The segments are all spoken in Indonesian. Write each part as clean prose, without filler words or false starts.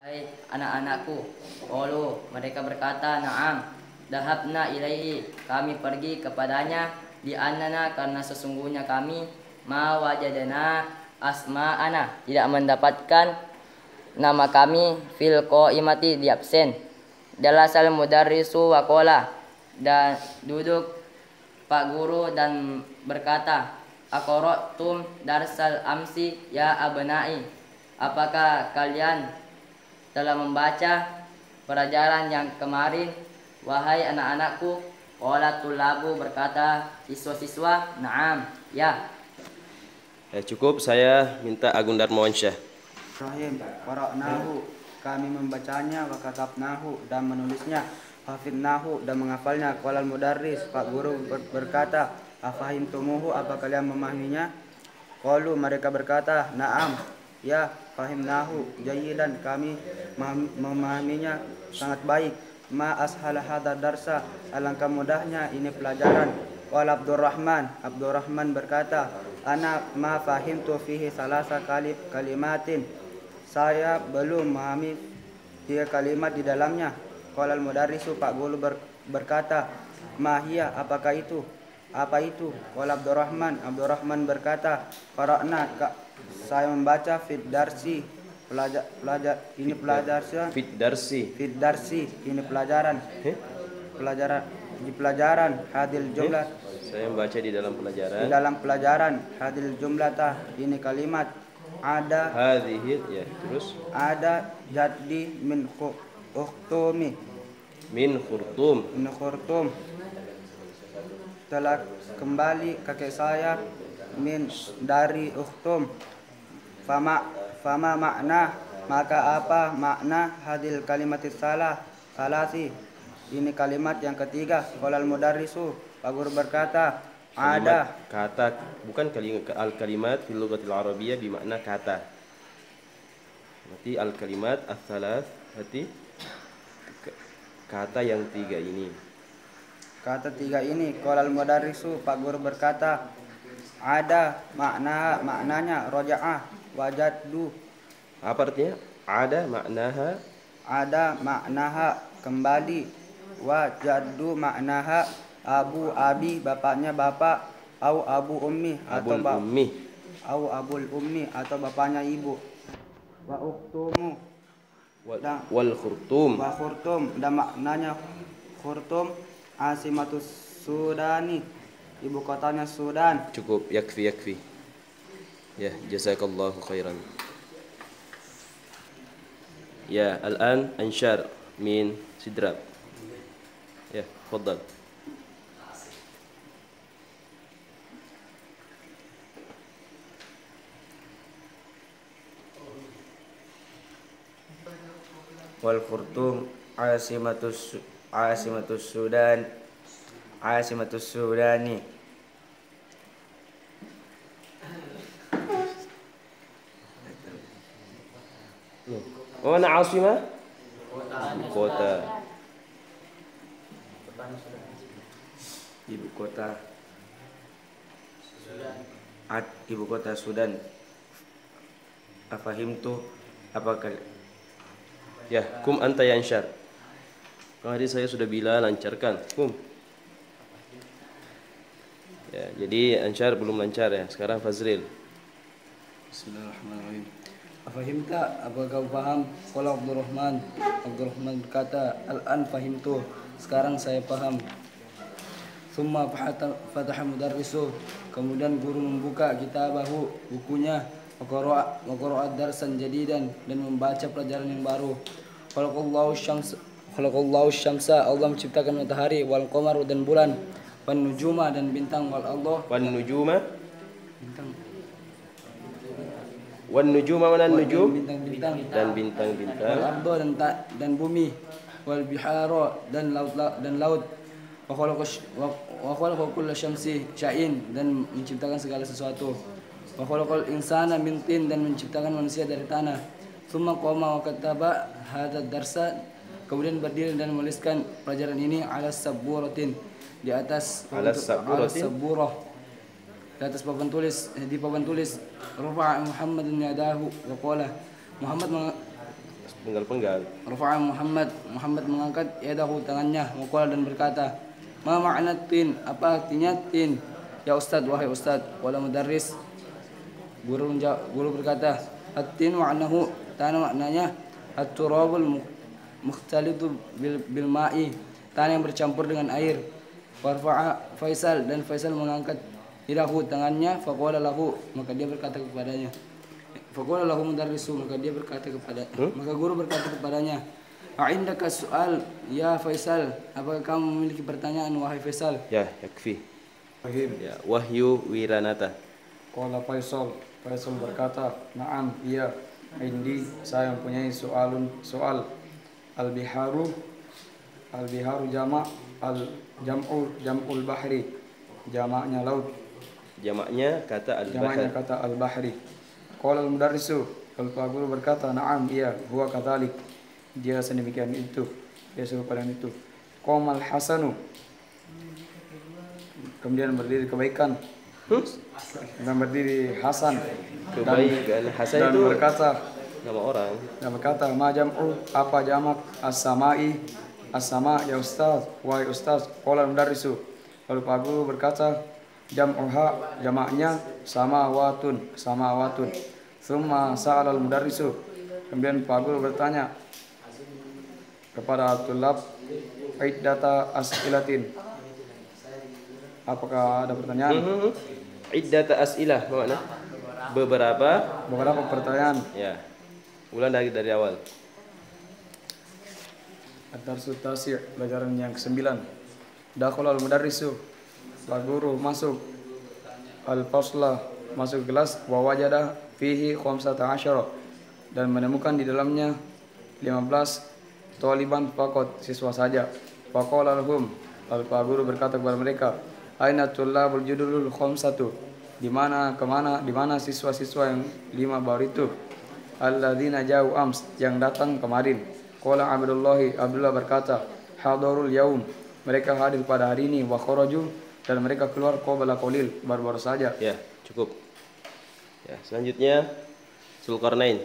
Hai anak-anakku, qalu mereka berkata, na'am, dahabna ilaihi, kami pergi kepadanya, di annana karena sesungguhnya kami ma wajadana asma'ana, tidak mendapatkan nama kami fil qaimati di absen. Jalasal mudarrisu wa qala, dan duduk Pak Guru dan berkata, aqra'tum darsal amsi ya abnai, apakah kalian telah membaca pelajaran yang kemarin, wahai anak-anakku? Qala tulabu, berkata siswa-siswa, na'am, ya. Cukup, saya minta Agung Darmawansyah. Rahim, qara'nahu, kami membacanya, wa katabnahu, dan menulisnya, hafidnahu, dan menghafalnya. Qala al-mudarris, Pak Guru berkata, afahimtumuhu, apa kalian memahaminya? Qalu, mereka berkata, na'am, ya, fahimnahu jayyidan, kami memahaminya sangat baik. Ma ashala hadha darsa, alangkah mudahnya ini pelajaran. Qala Abdurrahman berkata, ana ma fahimtu fihi salasa kalimatin, saya belum memahami 3 kalimat di dalamnya. Qala al-mudarrisu, Pak Guru berkata, ma hiya, apakah itu? Apa itu? Qala Abdurrahman berkata, qara'na, saya membaca fid darsi, ini pelajaran Fit darsi. Ini pelajaran di pelajaran hadil jumlah, Saya membaca di dalam pelajaran. di dalam pelajaran hadil jumlatah, ini kalimat ada Hadhihi, ya, terus ada jadi min ukhtumi, min khurtum. Telah kembali kakek saya, min dari ukhtum. Fama makna, maka apa makna hadil kalimatis salasi, ini kalimat yang ketiga. Qala al-mudarrisu, Pak Guru berkata, ada Kata, bukan al-kalimat fil lughatil arabiyyah bermakna kata. Berarti al-kalimat ats-tsalath, berarti kata yang 3 ini. kata 3 ini. Qala al-mudarrisu, Pak Guru berkata, ada maknanya roja'ah, wajaddu. Apa artinya? Ada maknaha Kembali, wajaddu maknaha abu abi, bapaknya bapak, au abu ummi, atau abul ummi, atau bapaknya ibu. Wa uktumu, wal khurtum. wa khurtum, dan maknanya khurtum asimatus Sudani, ibu kotanya Sudan. Cukup, yakfi. Ya, jazakallahu khairan. Ya, al-an anshar min sidrab. Ya, tafadhal. Wal khurtum asimatus Sudani. Mana asimah? Kota. Ibu kota Sudan. Afahimtu, apakah Ya, kum anta ya anshar. Tadi saya sudah bilang lancarkan. Kum. Ya, jadi anshar belum lancar ya. Sekarang Fazril. Bismillahirrahmanirrahim. Afahimta, apakah paham? Qala Abdurrahman berkata, al-an fahimtu, sekarang saya paham. Summa fataha mudarrisu, kemudian guru membuka kitabahu, bukunya, wa qara'a darsan jadidan, dan membaca pelajaran yang baru. Khalaqallahu syamsa, Allah menciptakan matahari, wal qamaru, dan bulan, wan nujuma, dan bintang, wal Allah, Wan nujuma. bintang, Wan nujuma mana nujum? bintang-bintang, Dan bintang-bintang. wal ardo, dan bumi, wal bihara, dan laut, wa khalaqa kulla syamsi sya'in, dan menciptakan segala sesuatu, wa khalaqal insana min tin, dan menciptakan manusia dari tanah. Tsumma qama wa kataba hadzal darsa, kemudian berdiri dan menuliskan pelajaran ini ala saburatin, di atas saburah, di atas papan tulis, di papan tulis. Rafa'a Muhammadun yadahu wa qala, Muhammad Penggal-penggal. Rafa'a Muhammad mengangkat yadahu tangannya, waqala dan berkata, "Ma ma'na tin? Apa artinya tin?" "Ya Ustaz, wahai Ustaz." Qala mudarris, guru berkata, "At-tin ma'nahu, tanah maknanya at-turabul mukhtalitu bil ma'i, tanah yang bercampur dengan air." Warfa'a Faisal, dan Faisal mengangkat yadahu tangannya, faqala lahu, maka dia berkata kepadanya. Faqala lahu mudarrisu, maka dia berkata kepada maka guru berkata kepadanya, "A'indaka su'al ya Faisal?" Apakah kamu memiliki pertanyaan wahai Faisal? Ya, yakfi. Ya, Wahyu Wiranata. Qala Faisal berkata, "Na'am, iya. Indi, saya mempunyai soal. Al-biharu jam'ul bahri. Jamaknya laut. Jamaknya kata al-bahri. Qala al-mudarrisu, Pak Guru berkata, "Na'am, iya, huwa kadzalik." Dia sedemikian itu. Dia serupa itu. Qomal hasanu. Kemudian berdiri kebaikan. Dan berdiri Hasan. Kebaikan. Hasan Dan itu berkata, nama orang. dan berkata, "Ma jam'u, apa jamak as-sama'i?" As-sama' ya Ustaz, wahai Ustaz. Qala al-mudarrisu, lalu Pak Guru berkata, "Jam'uha, jamaknya samawatun. Summa sa'al al-mudarrisu." Kemudian Pak Guru bertanya kepada tulab, "Iddata as'ilatin." Apakah ada pertanyaan? Iddata as'ilah, apa makna? Beberapa pertanyaan. Ya. Ulang dari awal. Ad-darsu tasi', pelajaran yang ke-9. Dakhala al-mudarrisu, Pak Guru masuk al-fasla, masuk kelas, wa wajada fihi 15 dan menemukan di dalamnya 15 taliban faqat, siswa saja. Faqala lahum, lalu Pak Guru berkata kepada mereka, "Aina tullabul judulul khamsatu?" Di mana siswa-siswa yang 5 baru itu? Alladzina ja'u ams, yang datang kemarin. Qala Abdullah berkata, "Hadarul yaum." Mereka hadir pada hari ini. Wa kharaju, dan mereka keluar qabla qalil, baru-baru saja. Ya, cukup. Ya, selanjutnya Zulkarnain.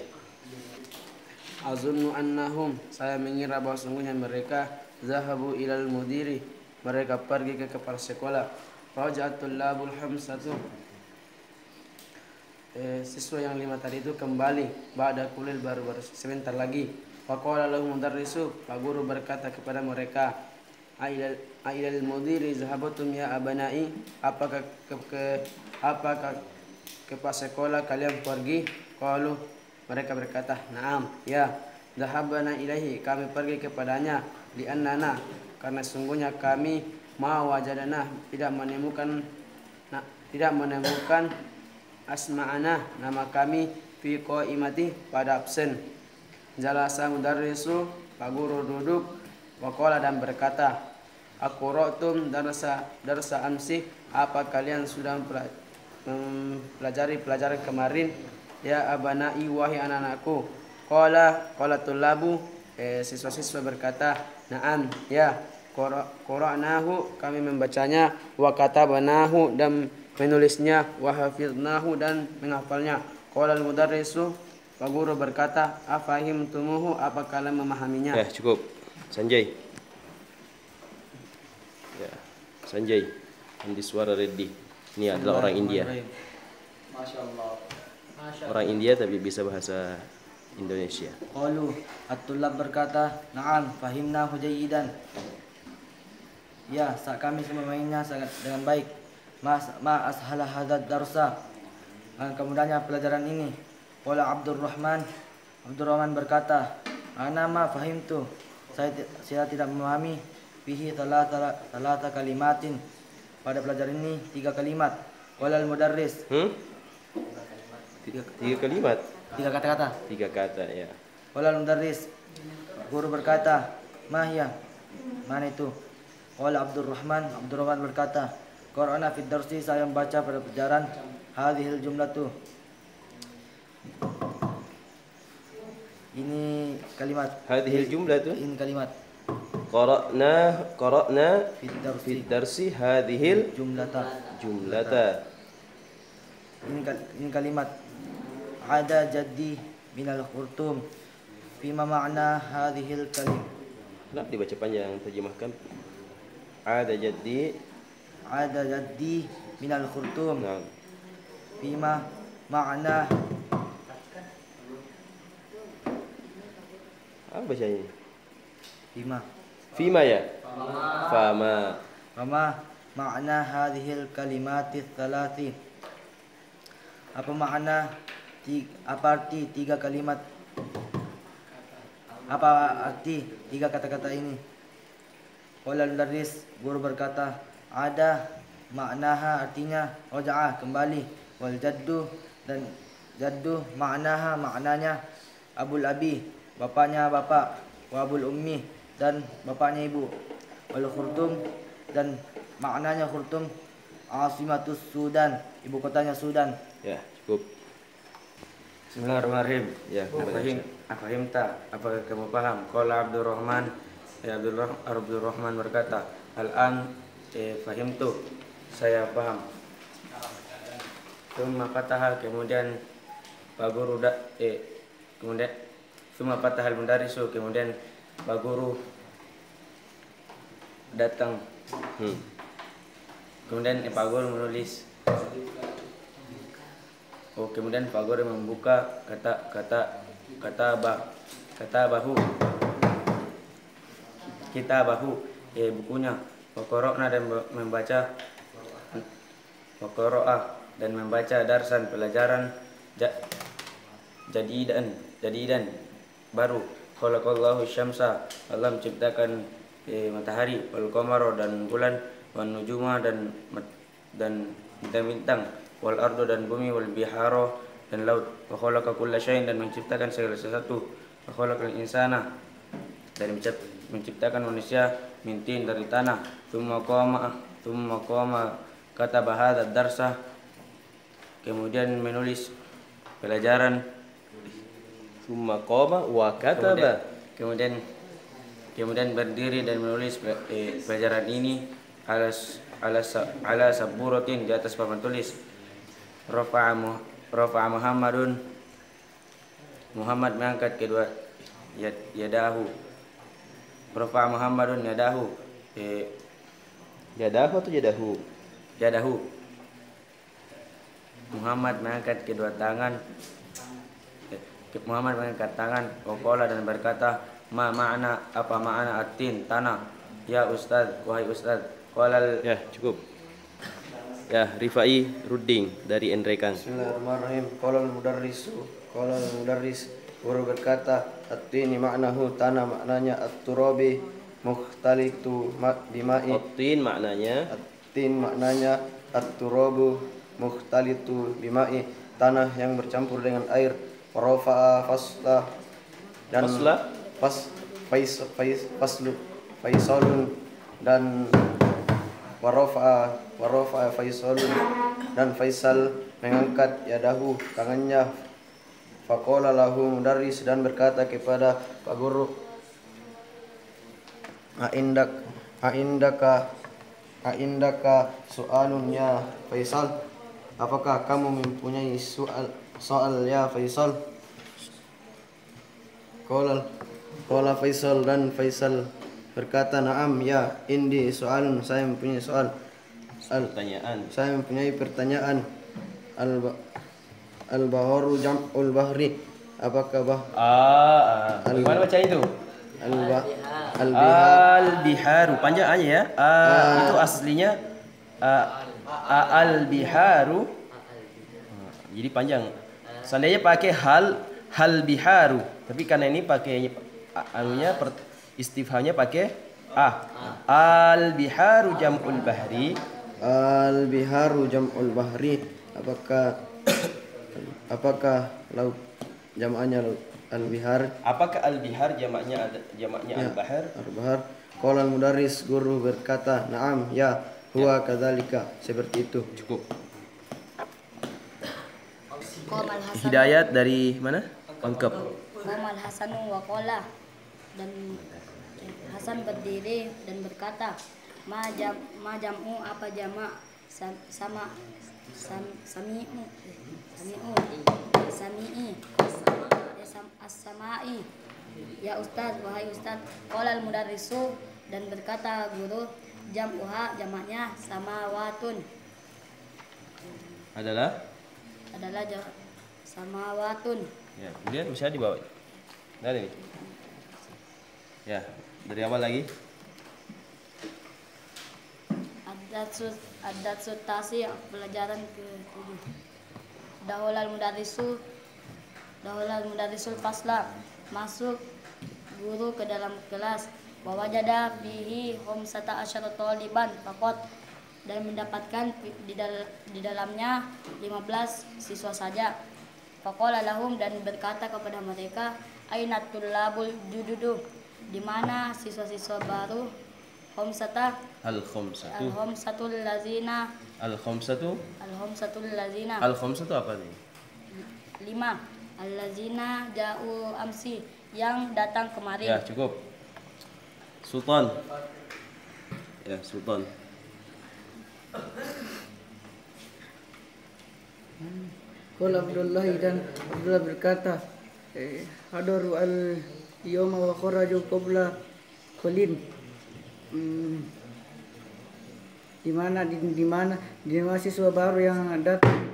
Azunnu annahum, saya mengira bahwa sungguhnya mereka zahabu ilal mudiri, mereka pergi ke kepala sekolah. Raja'atul labul hamsatu, siswa yang 5 tadi itu kembali ba'da kulil, baru sebentar lagi. Faqala lahum mudarrisu, Pak Guru berkata kepada mereka, "Ailal mudiri zahabatum ya abanai?" Apakah ke pas sekolah kalian pergi? Qalu, mereka berkata, "Na'am, ya." Zahabana ilahi, kami pergi kepadanya. Li'annana, karena sungguhnya kami ma wajadana, tidak menemukan asma'ana, nama kami fi qaimati, pada absen. Jalasa mudarrisu, Pak Guru duduk, waqala, dan berkata, "Aqra'tum darsa amsi?" Apa kalian sudah mempelajari pelajaran kemarin? Ya abanai, wahai anak-anakku. Qala tullabu, siswa-siswa berkata, "Na'am, ya." Qara'nahu, kami membacanya, wa katabnahu, dan menulisnya, wa hafidnahu, dan menghafalnya. Qala al-mudarrisu, Pak Guru berkata, "Afahimtumuhu, apa kalian memahaminya?" Ya, cukup. Sanjay. Ya, Sanjay. Andiswara Reddy. Ini adalah orang India. Orang India tapi bisa bahasa Indonesia. Qalu, at-tullab berkata, "Na'am, fahimnahu jayyidan." Ya, kami semua memahaminya sangat dengan baik. Ma ashala hadzal darsa, kemudiannya pelajaran ini. Qala Abdurrahman berkata, "Ana ma fahimtu." Saya tidak memahami fihi talata kalimatin, pada pelajaran ini 3 kalimat. Qala al-mudarris, 3 kalimat. 3 kata-kata. 3 kata, ya. Qala al-mudarris, guru berkata, "Mahya, mana itu?" Qala Abdurrahman berkata, "Qara'na fid darsi, saya membaca pada pelajaran hadhil jumlatu." Ini kalimat. Hadhil jumlah tu. Ini kalimat. Qara'na fid darsi hadhil Jumlata. Ini kalimat. Ada jaddi minal khurtum Fima ma'na hadhil kalim. Nak dibaca panjang, terjemahkan. Ada jaddi. Ada jaddi minal khurtum. Nah, Fima ma'na. apa bacanya? Fima. Fima ya? Fama. Fama ma'na hadhil kalimati tsalati. Apa makna apa arti tiga kalimat? Apa arti tiga kata-kata ini? Qala al-mudarris, guru berkata, ada maknaha artinya raja'ah kembali, wal jaddu dan jaddu maknaha maknanya abul abi bapaknya bapak, wa abul ummi dan bapaknya ibu, wal khurtum dan maknanya khurtum asimatus Sudan, ibu kotanya Sudan. Ya, cukup. Bismillahirrahmanirrahim. Ya, Afahimta, apakah kamu paham? Qala Abdurrahman, Abdurrahman berkata, Al-an fahimtu, saya paham. Tsumma fataha, kemudian Pak Guru kemudian tsumma fataha al-mudarrisu, kemudian Pak Guru datang. Kemudian Pak Guru menulis. Kemudian Pak Guru membuka kitabahu bukunya, Waqara'na dan membaca, Waqara'a dan membaca darsan pelajaran jadidan baru. Khalaqallahu syamsa, Allah menciptakan matahari, wal qamara dan bulan, wan nujuma dan bintang-bintang, wal ardo dan bumi, wal biharo dan laut, wa khalaqa kulla syai'in dan menciptakan segala sesuatu, wa khalaqal insana dan menciptakan manusia min tin dari tanah, tsumma qama kata bahada darsa, kemudian menulis pelajaran, Summa qama wa kataba. kemudian berdiri dan menulis pelajaran ini ala saburatin, di atas papan tulis. Rafa'a Muhammadun, Muhammad mengangkat kedua yadahu. Rafa'a Muhammadun yadahu, Yadahu atau jadahu? yadahu. Muhammad mengangkat kedua tangan. Muhammad mengangkat tangan. Waqala dan berkata, apa makna atin, tanah? Ya Ustaz, wahai Ustaz. Ya, cukup. Ya, Rifai Rudding dari Enrekan. Bismillahirrahmanirrahim. Qala al-mudarris, guru berkata, at-tini ma'nahu, tanah maknanya, at-turabi mukhtalitu bima'i. At-tin maknanya, At-tin maknanya, at-turabu mukhtalitu bima'i, tanah yang bercampur dengan air. Warafa'a fasla dan faisalun dan warafa'a faisalun dan Faisal mengangkat yadahu, tangannya. Faqala lahu mudarris, dan berkata kepada Pak Guru, Aindaka soalun ya Faisal, apakah kamu mempunyai soal ya Faisal? Qala Faisal, dan Faisal berkata, na'am ya indi soalun, saya mempunyai soal. pertanyaan. Saya mempunyai pertanyaan. Al-baharu jam'ul bahri, apakah Bagaimana baca itu? al-bihar Al-biharu, panjang aja ya. Itu aslinya al-biharu. Jadi panjang. Seandainya pakai hal biharu, tapi karena ini pakai istifhamnya pakai al-biharu jam'ul bahri. Al-biharu jam'ul bahri, apakah laut, jamaknya laut, al-bihar. Apakah al-bihar jamaknya Ya, al-bahar? al-bahar. Qala al-mudarris, guru berkata, na'am ya huwa kadzalika, seperti itu. Cukup. Qomal Hasan. Hidayat dari mana? Lengkap. Qomal Hasanu wa qala, dan Hasan berdiri dan berkata, ma jam'u, apa jamak sami'i as-sama'i, Ya Ustaz, wahai Ustaz. Qala al-mudarrisu, dan berkata guru, jam'uha, jamaknya samawatun. Adalah Samawatun. ya, kemudian bisa dibawa. Dari ya, dari awal lagi. Ad-Darsu Tasi', pelajaran ke-7. Dahulal mudarrisul fasla, masuk guru ke dalam kelas. Wa wajada fihi khamsata asyara taliban faqat, dan mendapatkan di dalamnya 15 siswa saja. Faqala lahum, dan berkata kepada mereka, aina tullabul jududu, di mana siswa-siswa baru? Al-khamsatul lazina apa nih? 5 allazina ja'u amsi, yang datang kemarin. Ya, cukup. Sultan. Ya, Sultan. Qala Abdullah, dan Abdullah berkata, hadaru al-yawma wa kharaju qabla qalin. Di mana siswa baru yang datang.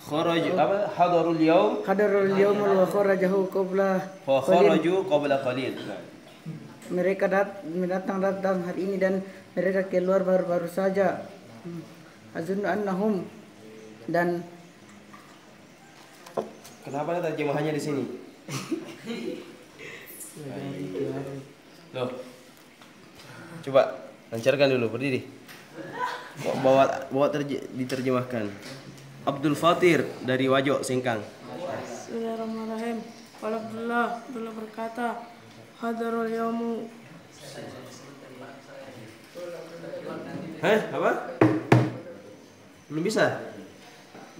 Kharaju apa? Hadarul yawm wa kharajahu qabla qalil. Mereka datang hari ini dan mereka keluar baru saja. Azunnu annahum, dan kenapa ada terjemahannya di sini? Loh. Coba lancarkan dulu, berdiri. Bawa diterjemahkan. Abdul Fatir dari Wajok Sengkang. Bismillahirrahmanirrahim. Qala Abdullah berkata, hadarul yaumu. Apa? Belum bisa?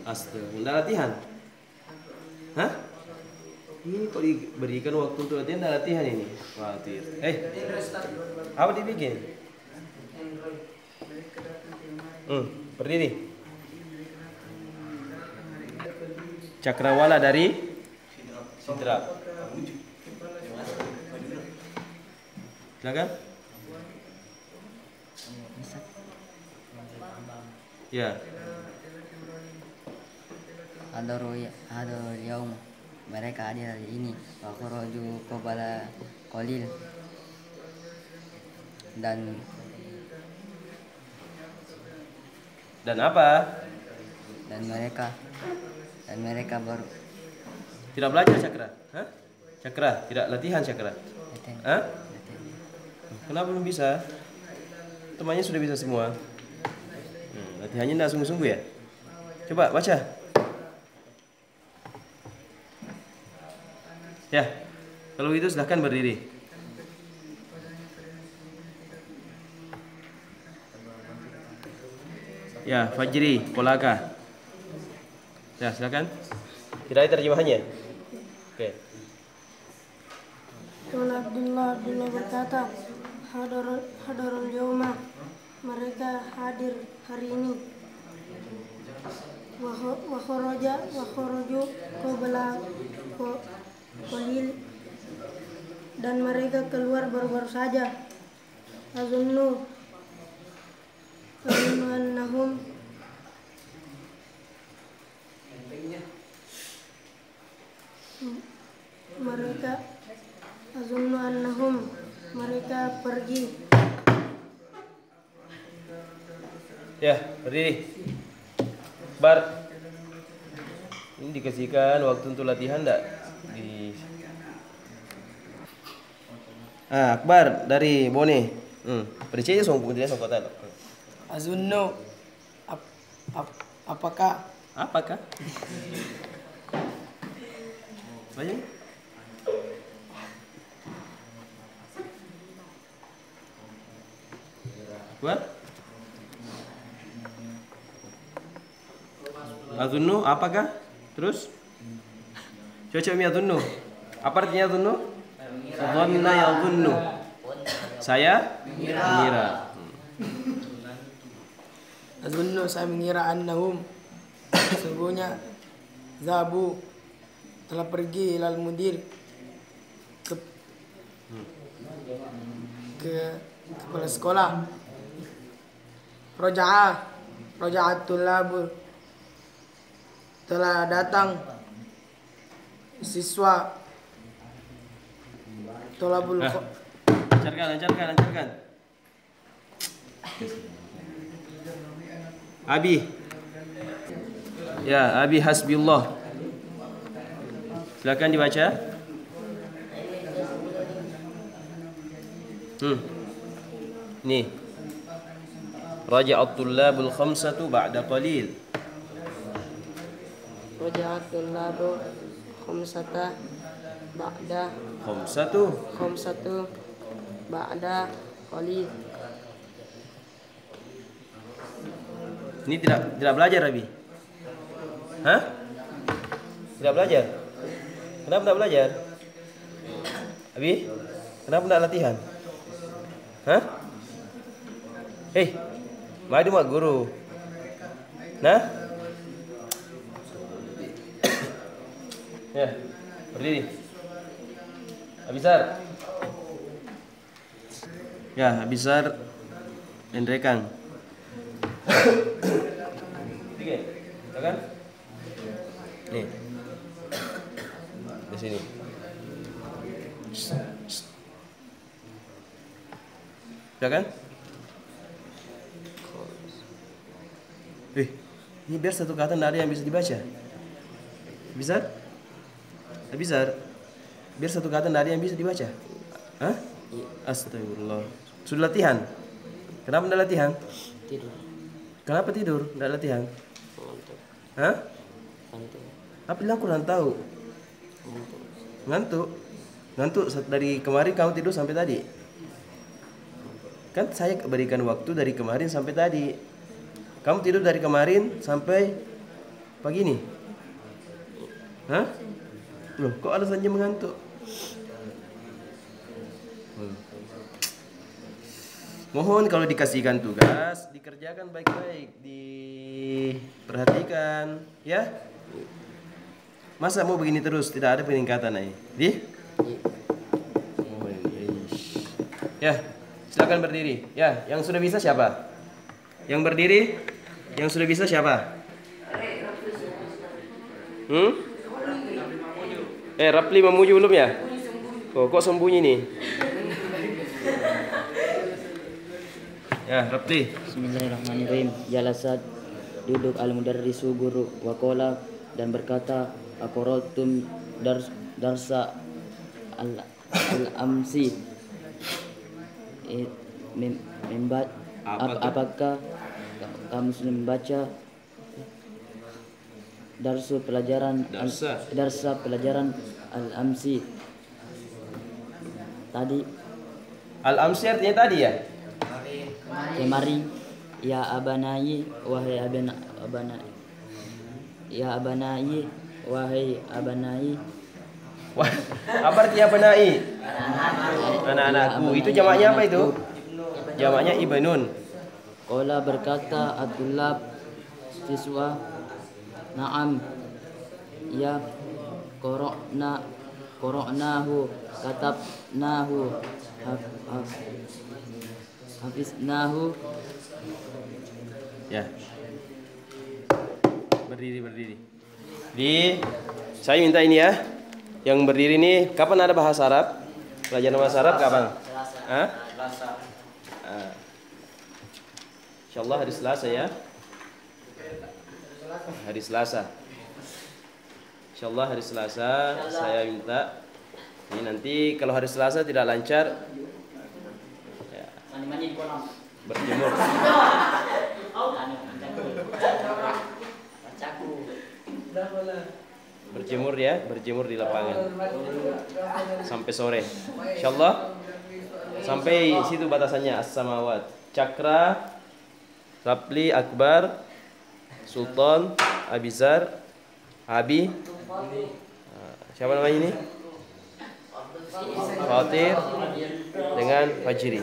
Astaga, enggak latihan. Hah? Ini kok diberikan waktu untuk latihan, enggak latihan ini. Fatir. Apa dibikin? Berdiri. Cakrawala dari Sidrap. Silakan. Ya. Hadarul yaum, mereka hadir hari ini. Wa kharaju qabla qalil, dan apa? Dan mereka baru tidak belajar cakra. Hah? Cakra, tidak latihan cakra. Hah? Kenapa belum bisa? Temannya sudah bisa semua. Latihannya tidak sungguh-sungguh ya? Coba baca. Ya, kalau itu silahkan berdiri. Ya, Fajri, Polaka. Ya, silakan. Tidak ada terjemahannya. Oke. Qala Abdullah berkata, hadarul yauma, mereka hadir hari ini. Wa kharaju qabla qalil, dan mereka keluar baru saja. Azunnu annahum mereka pergi. Ya, berdiri. Bar. Ini dikasihkan waktu untuk latihan enggak? Akbar dari Bone. Percaya songkok dia songkok tadi. Azunnu apakah Banyak? Akbar? Azunnu apakah? Terus? Coba mi azunnu. Apa artinya azunnu? Dhanna yadhunnu. Saya mengira. Azunnu, saya mengira annahum, sesungguhnya Zabu telah pergi ilal mudir ke kepala sekolah. Roja'atul labur telah datang siswa. Tolabul Lancarkan. Abi. Ya, Abi hasbullah. Silakan dibaca. Nih. Raja'at tullabul khamsatu ba'da qalil. Roja'atul labur khamsata ba'da Khamsatu ba'da qalil. Ini tidak belajar, Abi. Hah? Tidak belajar? Kenapa tidak belajar? Abi, kenapa tidak latihan? Hah? Hei, mari mak guru. Nah? Ya, berdiri. Abisar. Ya, Abisar dan Rekang. Tiga, kan? Nih, di sini. Sudah kan? Ini biar satu kata tidak ada yang bisa dibaca. Bisa? Biar satu kata tidak ada yang bisa dibaca. Hah? Astagfirullah. Sudah latihan? Kenapa tidak latihan? Tidur. Kenapa tidur? Tidak latihan? Hah? Apa bilang kurang tahu? Ngantuk. Dari kemarin kamu tidur sampai tadi. Kan saya berikan waktu dari kemarin sampai tadi. Kamu tidur dari kemarin sampai pagi ini. Hah? Loh, kok alasannya mengantuk? Mohon kalau dikasihkan tugas, dikerjakan baik-baik, diperhatikan, ya. Masa mau begini terus, tidak ada peningkatan nih? Ya, silakan berdiri. Ya, yang sudah bisa siapa? Yang berdiri? Yang sudah bisa siapa? Rapli memuju belum ya? Kok sembunyi nih? Ya, Rapli. Bismillahirrahmanirrahim. Jalasat duduk al-mudarrisu guru wakola dan berkata, aqra'tum darsa al-amsi. Apakah kamu sudah membaca darsa pelajaran al-amsi tadi? Al-amsi artinya tadi ya? Kemarin. Ya abanai wahai abanai. Ya abanai wahai abanai. Wah, apa artinya abanai? Anak-anakku. Itu jamaknya apa itu? Jamaknya ibnun. Qala berkata Abdullah siswa, na'am ya qara'nahu katabnahu hafiznahu. Ya. Berdiri. Saya minta ini ya. Yang berdiri ini kapan ada bahasa Arab? Pelajaran bahasa Arab kapan? Hah? Insyaallah hari Selasa ya. Hari Selasa. Insyaallah hari Selasa saya minta. Ini nanti kalau hari Selasa tidak lancar ya, berjemur. Berjemur di lapangan sampai sore. Insyaallah sampai situ batasannya as-samawat. Cakra, Rapli, Akbar, Sultan, Abizar, Abi. Siapa namanya ini? Fatir dengan Fajri.